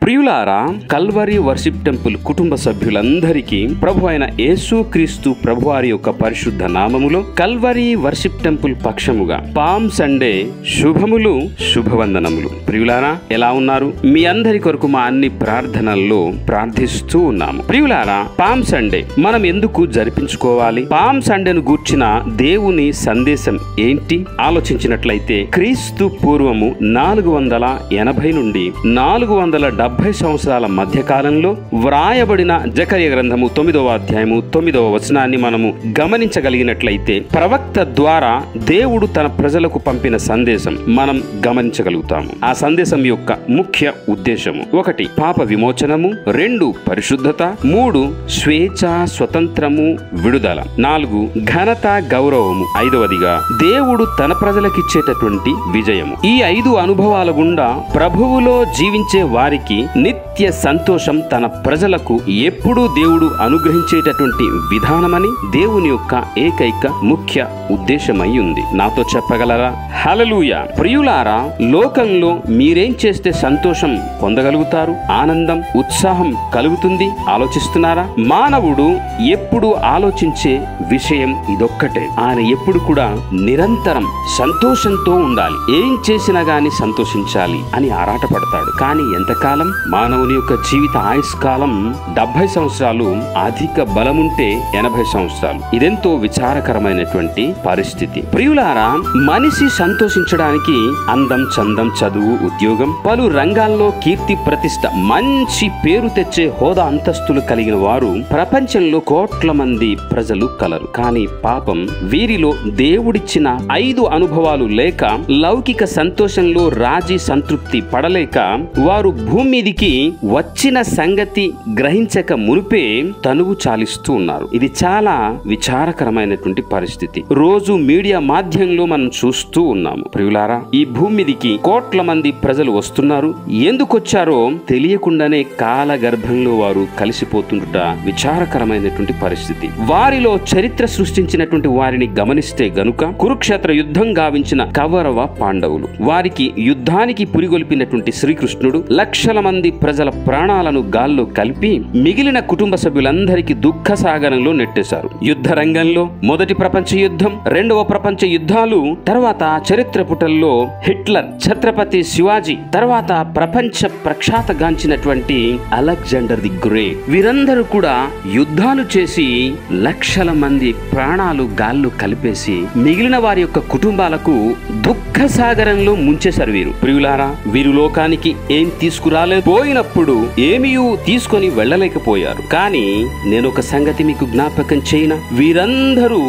ప్రియులారా, Calvary worship temple కుటుంబ సభ్యులందరికీ ప్రభు అయిన యేసుక్రీస్తు ప్రభువారి యొక్క పరిశుద్ధ నామములో కల్వరి వర్షిప్ టెంపుల్ పక్షముగా పామ్ సండే శుభములు, శుభవందనములు. ప్రియులారా, ఎలా ఉన్నారు? మీ అందరి కొరకు మా అన్ని ప్రార్థనల్లో ప్రార్థిస్తూ ఉన్నాము. ప్రియులారా, పామ్ సండే మనం ఎందుకు జరిపించుకోవాలి? పామ్ సండేను గూర్చిన దేవుని సందేశం ఏంటి ఆలోచించినట్లయితే, క్రీస్తు పూర్వము 480 నుండి 470 సంవత్సరాల మధ్య కాలంలో వ్రాయబడిన జకర్యా గ్రంథము 9వ అధ్యాయము 9వ వచనాన్ని మనము గమనించగలిగినట్లయితే, ప్రవక్త ద్వారా దేవుడు తన ప్రజలకు పంపిన సందేశం మనం గమనించగలుగుతాము. ఆ సందేశం యొక్క ముఖ్య ఉద్దేశము: 1 పాప విమోచనము, 2 పరిశుద్ధత, 3 స్వేచ్ఛ, స్వతంత్రము, విడుదల, 4 ఘనత, గౌరవము, 5వదిగా దేవుడు తన ప్రజలకిచ్చేటటువంటి విజయము. ఈ 5 అనుభవాల గుండా ప్రభువులో జీవించే వారికి నిత్య సంతోషం తన ప్రజలకు ఎప్పుడూ దేవుడు అనుగ్రహించేటటువంటి విధానమని దేవుని యొక్క ఏకైక ముఖ్య ఉద్దేశమై ఉంది. నాతో చెప్పగలరా? హల్లెలూయా. ప్రియులారా, లోకంలో మీరేం చేస్తే సంతోషం పొందగలుగుతారు, ఆనందం, ఉత్సాహం కలుగుతుంది ఆలోచిస్తున్నారా? మానవుడు ఎప్పుడు ఆలోచించే విషయం ఇదొక్కటే. ఆయన ఎప్పుడు కూడా నిరంతరం సంతోషంతో ఉండాలి, ఏం చేసినా గాని సంతోషించాలి అని ఆరాటపడతాడు. కానీ ఎంతకాలం? మానవుని యొక్క జీవిత ఆయుష్కాలం 70 సంవత్సరాలు, అధిక బలముంటే 80 సంవత్సరాలు. ఇదెంతో విచారకరమైనటువంటి పరిస్థితి. ప్రియులారా, మనిషి సంతోషించడానికి అందం, చందం, చదువు, ఉద్యోగం, పలు రంగాల్లో కీర్తి, ప్రతిష్ట, మంచి పేరు తెచ్చే హోదా, అంతస్తులు కలిగిన వారు ప్రపంచంలో కోట్ల మంది ప్రజలు కలరు. కానీ పాపం వీరిలో దేవుడిచ్చిన 5 అనుభవాలు లేక, లౌకిక సంతోషంలో రాజీ సంతృప్తి పడలేక వారు భూమి మీదికి వచ్చిన సంగతి గ్రహించక మునిపే తనువు చాలిస్తూ ఉన్నారు. ఇది చాలా విచారకరమైనటువంటి పరిస్థితి. రోజు మీడియా మాధ్యమంలో మనం చూస్తూ ఉన్నాము. ప్రియులారా, ఈ భూమి మీదికి కోట్ల మంది ప్రజలు వస్తున్నారు. ఎందుకు వచ్చారో తెలియకుండానే కాల గర్భంలో వారు కలిసిపోతుంట విచారకరమైనటువంటి పరిస్థితి. వారిలో చరిత్ర సృష్టించినటువంటి వారిని గమనిస్తే గనుక, కురుక్షేత్ర యుద్ధం గావించిన కౌరవ పాండవులు, వారికి యుద్ధానికి పురిగొల్పినటువంటి శ్రీకృష్ణుడు లక్షల మంది ప్రజల ప్రాణాలను గాల్లో కలిపి మిగిలిన కుటుంబ సభ్యులందరికీ దుఃఖ సాగరంలో నెట్టేశారు. యుద్ధ రంగంలో మొదటి ప్రపంచ యుద్ధం, 2వ ప్రపంచ యుద్ధాలు, తర్వాత చరిత్ర పుటల్లో హిట్లర్, ఛత్రపతి శివాజీ, తర్వాత ప్రపంచ ప్రఖ్యాతగాంచినటువంటి అలెగ్జాండర్ ది గ్రేట్, వీరందరూ కూడా యుద్ధాలు చేసి లక్షల మంది ప్రాణాలు గాల్లో కలిపేసి మిగిలిన వారి యొక్క కుటుంబాలకు దుఃఖ సాగరంలో ముంచేశారు వీరు. ప్రియులారా, వీరు లోకానికి ఏం తీసుకురాలేకపోయినప్పుడు ఏమీ తీసుకొని వెళ్ళలేకపోయారు. కానీ నేను ఒక సంగతి మీకు జ్ఞాపకం చేయనా? వీరందరూ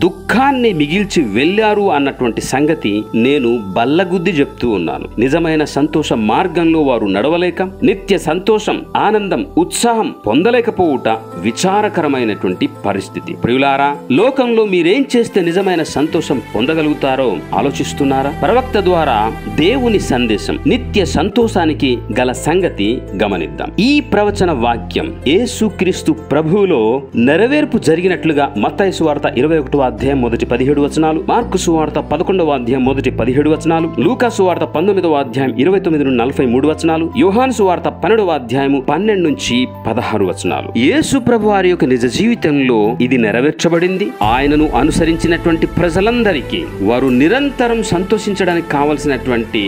దుఃఖాన్ని మిగిల్చి వెళ్ళారు అన్నటువంటి సంగతి నేను బల్లగుద్ది చెప్తూ ఉన్నాను. నిజమైన సంతోష మార్గంలో వారు నడవలేక, నిత్య సంతోషం, ఆనందం, ఉత్సాహం పొందలేకపోవుట విచారకరమైనటువంటి పరిస్థితి. ప్రియులారా, లోకంలో మీరేం చేస్తే నిజమైన సంతోషం పొందగలుగుతారో ఆలోచిస్తున్నారా? ప్రవక్త ద్వారా దేవుని సందేశం, నిత్య సంతోషానికి గల సంగతి గమనిద్దాం. ఈ ప్రవచన వాక్యం యేసుక్రీస్తు ప్రభువులో నెరవేర్పు జరిగినట్లుగా మత్తయి సువార్త 21వ అధ్యాయం మొదటి 17 వచనాలు, మార్కు సువార్త 11వ అధ్యాయం మొదటి 17 వచనాలు, లూకా సువార్త 19వ అధ్యాయం 29 నుండి 43 వచనాలు, యోహాను సువార్త 12వ అధ్యాయం 12 నుంచి 16 వచనాలు. యేసు ప్రభు వారి యొక్క నిజ జీవితంలో ఇది నెరవేర్చబడింది. ఆయనను అనుసరించినటువంటి ప్రజలందరికీ వారు నిరంతరం సంతోషించడానికి కావలసినటువంటి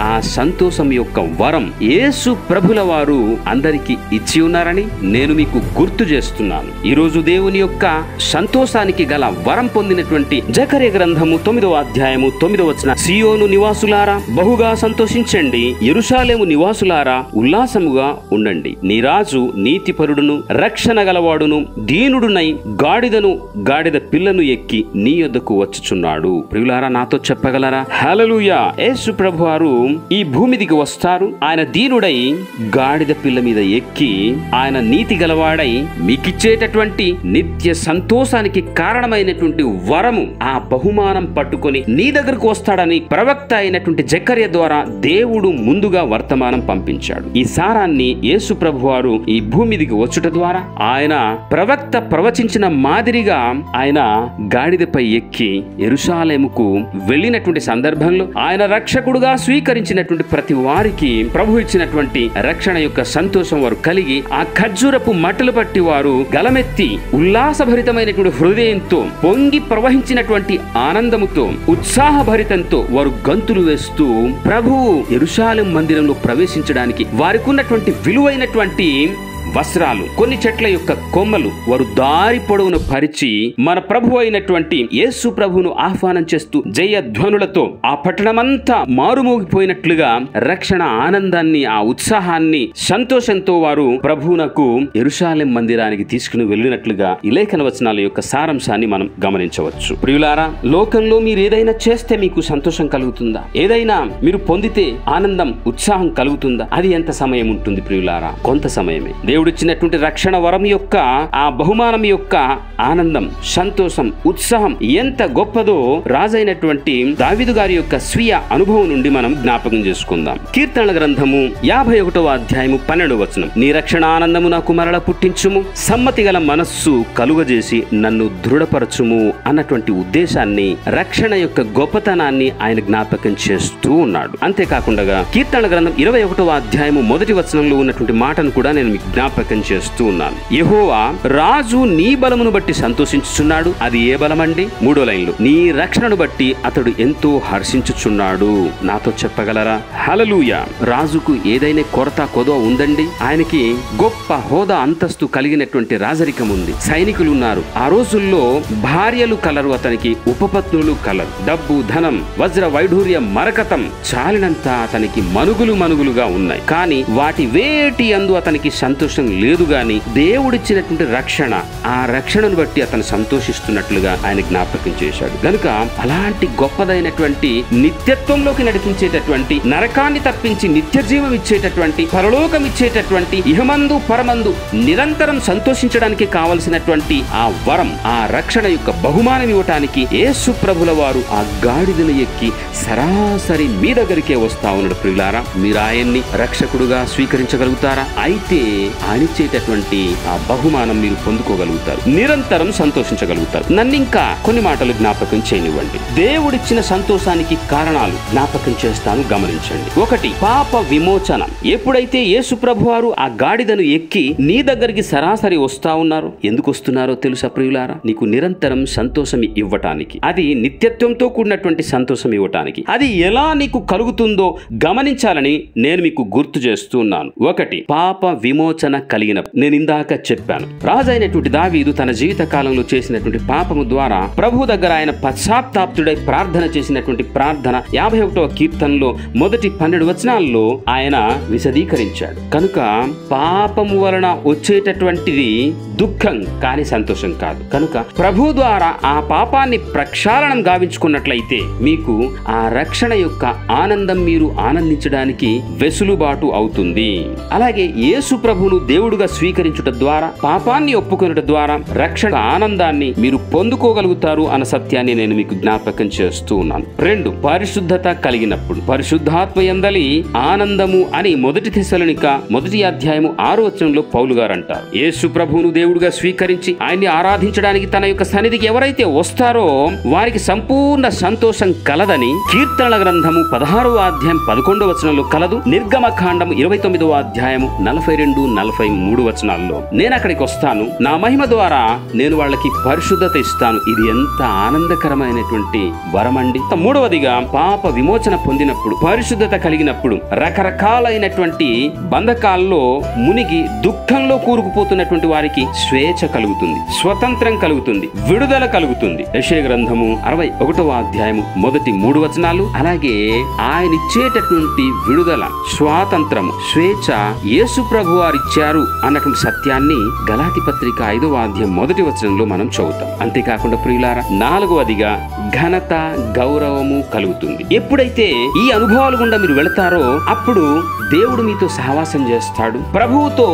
ఆ సంతోషం యొక్క వరం యేసు ప్రభుల వారు అందరికీ ఇచ్చి ఉన్నారని నేను మీకు గుర్తు చేస్తున్నాను. ఈ రోజు దేవుని యొక్క సంతోషానికి గల వరం పొందినటువంటి జకర్యా గ్రంథము 9వ అధ్యాయము 9వ వచనం: సియోను నివాసులారా బహుగా సంతోషించండి, యెరూషలేము నివాసులారా ఉల్లాసముగా ఉండండి. నీ రాజు నీతిపరుడును, రక్షణ గలవాడును, దీనుడునై గాడిదను, గాడిద పిల్లను ఎక్కి నీ యొద్దకు వచ్చుచున్నాడు. ప్రియులారా, నాతో చెప్పగలరా? హల్లెలూయా. యేసు ప్రభువారు ఈ భూమిదికి వస్తారు. ఆయన దీనుడై గాడిద పిల్ల మీద ఎక్కి, ఆయన నీతి గలవాడై మీకిచ్చేటటువంటి నిత్య సంతోషానికి కారణమైనటువంటి వరము, ఆ బహుమానం పట్టుకొని నీ దగ్గరకు వస్తాడని ప్రవక్త అయినటువంటి జకర్యా ద్వారా దేవుడు ముందుగా వర్తమానం పంపించాడు. ఈ సారాన్ని యేసు ప్రభువారు ఈ భూమిదికి వచ్చుట ద్వారా ఆయన ప్రవక్త ప్రవచించిన మాదిరిగా ఆయన గాడిదపై ఎక్కి యెరూషలేముకు వెళ్ళినటువంటి సందర్భంలో ఆయన రక్షకుడుగా స్వీకరించినటువంటి ప్రతి వారికి ప్రభు ఇచ్చినటువంటి బట్టి రక్షణ యొక్క సంతోషం వారు కలిగి ఆ ఖర్జూరపు మట్టలు బట్టి వారు గలమెత్తి ఉల్లాసభరితమైనటువంటి హృదయంతో పొంగి ప్రవహించినటువంటి ఆనందముతో ఉత్సాహభరితంతో వారు గంతులు వేస్తూ ప్రభువు యెరూషలేము మందిరంలో ప్రవేశించడానికి వారికి ఉన్నటువంటి విలువైనటువంటి వస్త్రాలు, కొన్ని చెట్ల యొక్క కొమ్మలు వారు దారి పొడవును పరిచి మన ప్రభు అయినటువంటి యేసు ప్రభువును ఆహ్వానం చేస్తూ జయధ్వనులతో ఆ పట్టణమంతా మారుమోగిపోయినట్లుగా రక్షణ ఆనందాన్ని, ఆ ఉత్సాహాన్ని, సంతోషంతో వారు ప్రభువునకు యెరూషలేము మందిరానికి తీసుకుని వెళ్ళినట్లుగా ఈ లేఖన వచనాల యొక్క సారాంశాన్ని మనం గమనించవచ్చు. ప్రియులారా, లోకంలో మీరు ఏదైనా చేస్తే మీకు సంతోషం కలుగుతుందా? ఏదైనా మీరు పొందితే ఆనందం, ఉత్సాహం కలుగుతుందా? అది ఎంత సమయం ఉంటుంది ప్రియులారా? కొంత సమయమే. దేవుడిచ్చినటువంటి రక్షణ వరం యొక్క ఆ బహుమానం యొక్క ఆనందం, సంతోషం, ఉత్సాహం ఎంత గొప్పదో రాజైనటువంటి దావీదు గారి యొక్క స్వీయ అనుభవం నుండి మనం జ్ఞాపకం చేసుకుందాం. కీర్తనల గ్రంథము 51వ అధ్యాయము 12వ వచనం, నీ రక్షణ ఆనందము నాకు మరల పుట్టించుము, సమ్మతి గల మనస్సు కలుగజేసి నన్ను దృఢపరచుము అన్నటువంటి ఉద్దేశాన్ని, రక్షణ యొక్క గొప్పతనాన్ని ఆయన జ్ఞాపకం చేస్తూ ఉన్నాడు. అంతేకాకుండా కీర్తనల గ్రంథం 21వ అధ్యాయము 1వ వచనంలో ఉన్నటువంటి మాటను కూడా నేను మీకు జ్ఞాపకం చేస్తూ ఉన్నాను. యెహోవా రాజు నీ బలమును బట్టి సంతోషించుచున్నాడు. అది ఏ బలమండి? 3వ లైన్లో, నీ రక్షణను బట్టి అతడు ఎంతో హర్షించుచున్నాడు. నాతో చెప్పగలరా? హల్లెలూయా. రాజుకు ఏదైనా కొరత కొదవ ఉందండి? ఆయనకి గొప్ప హోదా, అంతస్తు కలిగినటువంటి రాజరికం ఉంది, సైనికులు ఉన్నారు. ఆ రోజుల్లో భార్యలు కలరు, అతనికి ఉపపత్నులు కలరు, డబ్బు, ధనం, వజ్ర వైఢూర్య మరకతం చాలినంత అతనికి మనుగులుగా ఉన్నాయి. కానీ వాటి వేటి అందు అతనికి సంతోషం లేదు. గాని దేవుడిచ్చినటువంటి రక్షణ, ఆ రక్షణను బట్టి అతను సంతోషిస్తున్నట్లుగా ఆయన జ్ఞాపకం చేశాడు. గనుక అలాంటి గొప్పదైనటువంటి నిత్యత్వంలోకి నడిపించేటటువంటి, నరకాన్ని తప్పించి నిత్య జీవం ఇచ్చేటటువంటి, పరలోకం ఇచ్చేటటువంటి, ఇహమందు పరమందు నిరంతరం సంతోషించడానికి కావలసినటువంటి ఆ వరం, ఆ రక్షణ యొక్క బహుమానం ఇవ్వటానికి యేసు ప్రభుల వారు ఆ గాడిదను ఎక్కి సరాసరి మీ దగ్గరికే వస్తా ఉన్నాడు. ప్రియులారా, మీరు ఆయన్ని రక్షకుడుగా స్వీకరించగలుగుతారా? అయితే ఆయనిచ్చేటటువంటి ఆ బహుమానం మీరు పొందుకోగలుగుతారు, నిరంతరం సంతోషించగలుగుతారు. నన్ను ఇంకా కొన్ని మాటలు జ్ఞాపకం చేయనివ్వండి. దేవుడిచ్చిన సంతోషానికి కారణాలు జ్ఞాపకం చేస్తాను, గమనించండి. 1, పాప విమోచన. ఎప్పుడైతే యేసు ప్రభువారు ఆ గాడిదను ఎక్కి నీ దగ్గరికి సరాసరి వస్తా ఉన్నారు, ఎందుకు వస్తున్నారో తెలుసా ప్రియులారా? నీకు నిరంతరం సంతోషం ఇవ్వటానికి, అది నిత్యత్వంతో కూడినటువంటి సంతోషం ఇవ్వటానికి. అది ఎలా నీకు కలుగుతుందో గమనించాలని నేను మీకు గుర్తు చేస్తున్నాను. 1, పాప విమోచన కలిగిన. నేను ఇందాక చెప్పాను, రాజైనటువంటి దావీదు తన జీవిత కాలంలో చేసినటువంటి పాపము ద్వారా ప్రభు దగ్గర ఆయన పశ్చాత్తాప్తుడై ప్రార్థన చేసినటువంటి ప్రార్థన 51వ కీర్తనలో మొదటి 12 వచనాల్లో ఆయన విశదీకరించాడు. కనుక పాపము వలన వచ్చేటటువంటిది దుఃఖం కానీ సంతోషం కాదు. కనుక ప్రభు ద్వారా ఆ పాపాన్ని ప్రక్షాళనం గావించుకున్నట్లయితే మీకు ఆ రక్షణ యొక్క ఆనందం మీరు ఆనందించడానికి వెసులుబాటు అవుతుంది. అలాగే యేసు ప్రభువును దేవుడుగా స్వీకరించుట ద్వారా, పాపాన్ని ఒప్పుకొనుట ద్వారా రక్షణ ఆనందాన్ని మీరు పొందుకోగలుగుతారు అన్న సత్యాన్ని నేను మీకు జ్ఞాపకం చేస్తూ ఉన్నాను. 2, పరిశుద్ధత కలిగినప్పుడు. పరిశుద్ధాత్మ యందలి ఆనందము అని 1 తెస్సలోనిక 1వ అధ్యాయము 6వ వచనంలో పౌలు గారు అంటారు. యేసు ప్రభువును దేవుడుగా స్వీకరించి ఆయన్ని ఆరాధించడానికి తన యొక్క సన్నిధికి ఎవరైతే వస్తారో వారికి సంపూర్ణ సంతోషం కలదని కీర్తనల గ్రంథము 16వ అధ్యాయం 11వ వచనంలో కలదు. నిర్గమకాండము 29వ అధ్యాయము 42-43 వచనాల్లో నేను అక్కడికి వస్తాను, నా మహిమ ద్వారా నేను వాళ్ళకి పరిశుద్ధత ఇస్తాను. ఇది ఎంత ఆనందకరమైనటువంటి వరమండి. 3వదిగా పాప విమోచన పొందినప్పుడు, పరిశుద్ధత కలిగినప్పుడు రకరకాలైనటువంటి బంధకాల్లో మునిగి దుఃఖంలో కూరుకుపోతున్నటువంటి వారికి స్వేచ్ఛ కలుగుతుంది, స్వతంత్రం కలుగుతుంది, విడుదల కలుగుతుంది. యెషయా గ్రంథము 61వ అధ్యాయము మొదటి 3 వచనాలు. అలాగే ఆయన ఇచ్చేటటువంటి విడుదల, స్వాతంత్రము, స్వేచ్ఛ యేసు ప్రభు వారు ఇచ్చారు అన్నటువంటి సత్యాన్ని గలాతీ పత్రిక 5వ అధ్యాయం 1వ వచనంలో మనం చదువుతాం. అంతేకాకుండా ప్రియులారా, 4వదిగా ఘనత, గౌరవము కలుగుతుంది. ఎప్పుడైతే ఈ అనుభవాలు గుండా మీరు వెళతారో అప్పుడు దేవుడు మీతో సహవాసం చేస్తాడు, ప్రభువుతో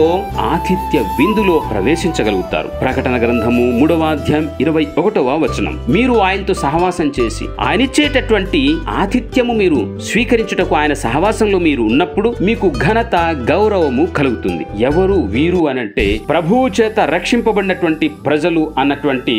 ఆతిథ్య విందులో ప్రవేశించగలుగుతారు. ప్రకటన గ్రంథము 3వ అధ్యాయం 21వ వచనం, మీరు ఆయనతో సహవాసం చేసి ఆయన ఇచ్చేటటువంటి ఆతిథ్యము మీరు స్వీకరించుటకు ఆయన సహవాసంలో మీరు ఉన్నప్పుడు మీకు ఘనత, గౌరవము కలుగుతుంది. ఎవరు వీరు అనంటే ప్రభువు చేత రక్షింపబడినటువంటి ప్రజలు అన్నటువంటి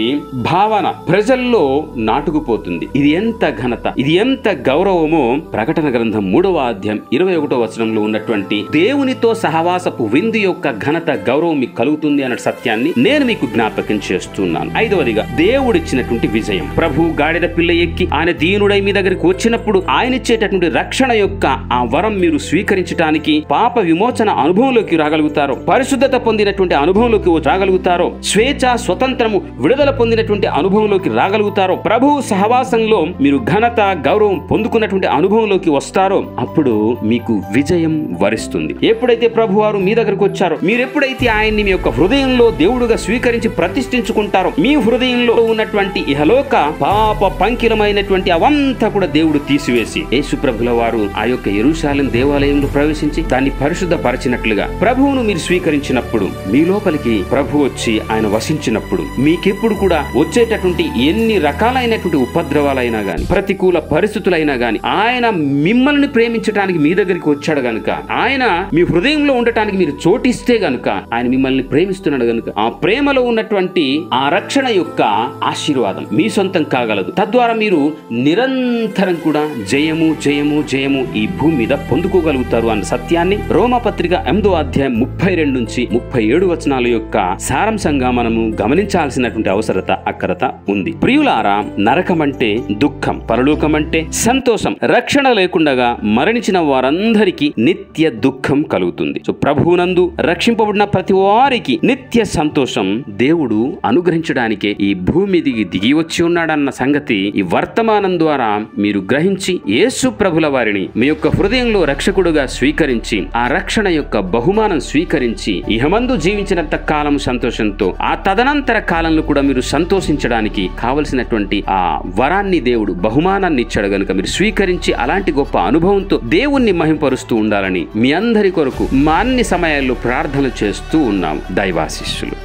భావన ప్రజల్లో నాటుకుపోతుంది. ఇది ఎంత ఘనత, ఇది ఎంత గౌరవమో ప్రకటన గ్రంథం 3వ అధ్యాయం 21వ వచనంలో ఉన్నటువంటి దేవునితో సహవాసపు విందు యొక్క ఘనత గౌరవం మీకు కలుగుతుంది అన్న సత్యాన్ని నేను మీకు జ్ఞాపకం చేస్తున్నాను. 5వదిగా దేవుడిచ్చినటువంటి విజయం. ప్రభు గాడిద పిల్ల ఎక్కి ఆయన దీనుడై మీ దగ్గరికి వచ్చినప్పుడు ఆయన ఇచ్చేటటువంటి రక్షణ యొక్క ఆ వరం మీరు స్వీకరించడానికి పాప విమోచన అనుభవంలోకి రాగలుగుతారు, పరిశుద్ధత పొందినటువంటి అనుభవంలోకి రాగలుగుతారో, స్వేచ్ఛ స్వతంత్రము విడుదల పొందినటువంటి అనుభవంలోకి రాగలుగుతారో, ప్రభు సహవాసంలో మీరు ఘనత గౌరవం పొందుకున్నటువంటి అనుభవంలోకి వస్తారో అప్పుడు మీకు విజయం వరిస్తుంది. ఎప్పుడైతే ప్రభు వారు మీ దగ్గరకు వచ్చారో, మీరు ఎప్పుడైతే ఆయన్ని మీ యొక్క హృదయంలో దేవుడుగా స్వీకరించి ప్రతిష్ఠించుకుంటారో, మీ హృదయంలో ఉన్నటువంటి ఇహలోక పాప పంకిలమైనటువంటి అవంతా కూడా దేవుడు తీసివేసి యేసు ప్రభుల వారు ఆ యొక్క యెరూషలేము దేవాలయంలో ప్రవేశించి దాన్ని పరిశుద్ధపరిచినట్లుగా ప్రభువును మీరు స్వీకరించినప్పుడు, మీ లోపలికి ప్రభు వచ్చి ఆయన వసించినప్పుడు మీకెప్పుడు కూడా వచ్చేటటువంటి ఎన్ని రకాలైనటువంటి ఉపద్రవాలైనా గాని, ప్రతికూల పరిస్థితులైనా గాని, ఆయన మిమ్మల్ని ప్రేమించడానికి మీ దగ్గరికి వచ్చాడు గనుక, ఆయన మీ హృదయంలో ఉండటానికి మీరు చోటిస్తే గనుక ఆయన మిమ్మల్ని ప్రేమిస్తున్నాడు గనుక ఆ ప్రేమలో ఉన్నటువంటి ఆ రక్షణ యొక్క ఆశీర్వాదం మీ సొంతం కాగలదు. తద్వారా మీరు నిరంతరం కూడా జయము జయము జయము ఈ భూమి మీద పొందుకోగలుగుతారు అన్న సత్యాన్ని రోమాపత్రిక 8వ అధ్యాయం 32 నుంచి 37 వచనాల యొక్క సారాంశంగా మనము గమనించాల్సినటువంటి అవసరత అక్కరత ఉంది. ప్రియులారా, నరకం అంటే దుఃఖం, పరలోకం అంటే సంతోషం. రక్షణ లేకుండా మరణించిన వారందరికీ నిత్య దుఃఖం కలుగుతుంది. సో ప్రభువునందు రక్షింపబడిన ప్రతి వారికి నిత్య సంతోషం దేవుడు అనుగ్రహించడానికే ఈ భూమి దిగి వచ్చి ఉన్నాడన్న సంగతి ఈ వర్తమానం ద్వారా మీరు గ్రహించి యేసు ప్రభుల వారిని మీ యొక్క హృదయంలో రక్షకుడుగా స్వీకరించి ఆ రక్షణ యొక్క బహుమానం స్వీకరించి ఇహమందు జీవించినంత కాలం సంతోషంతో ఆ తదనంతర కాలంలో కూడా మీరు సంతోషించడానికి కావలసినటువంటి ఆ వరాన్ని దేవుడు బహుమానాన్ని ఇచ్చాడు గనుక మీరు స్వీకరించి అలాంటి గొప్ప అనుభవంతో దేవుణ్ణి మహింపరుస్తూ ఉండాలని మీ అందరి కొరకు మా అన్ని సమయాల్లో ప్రార్థన చేస్తూ ఉన్నాం. దైవాశీస్సులు.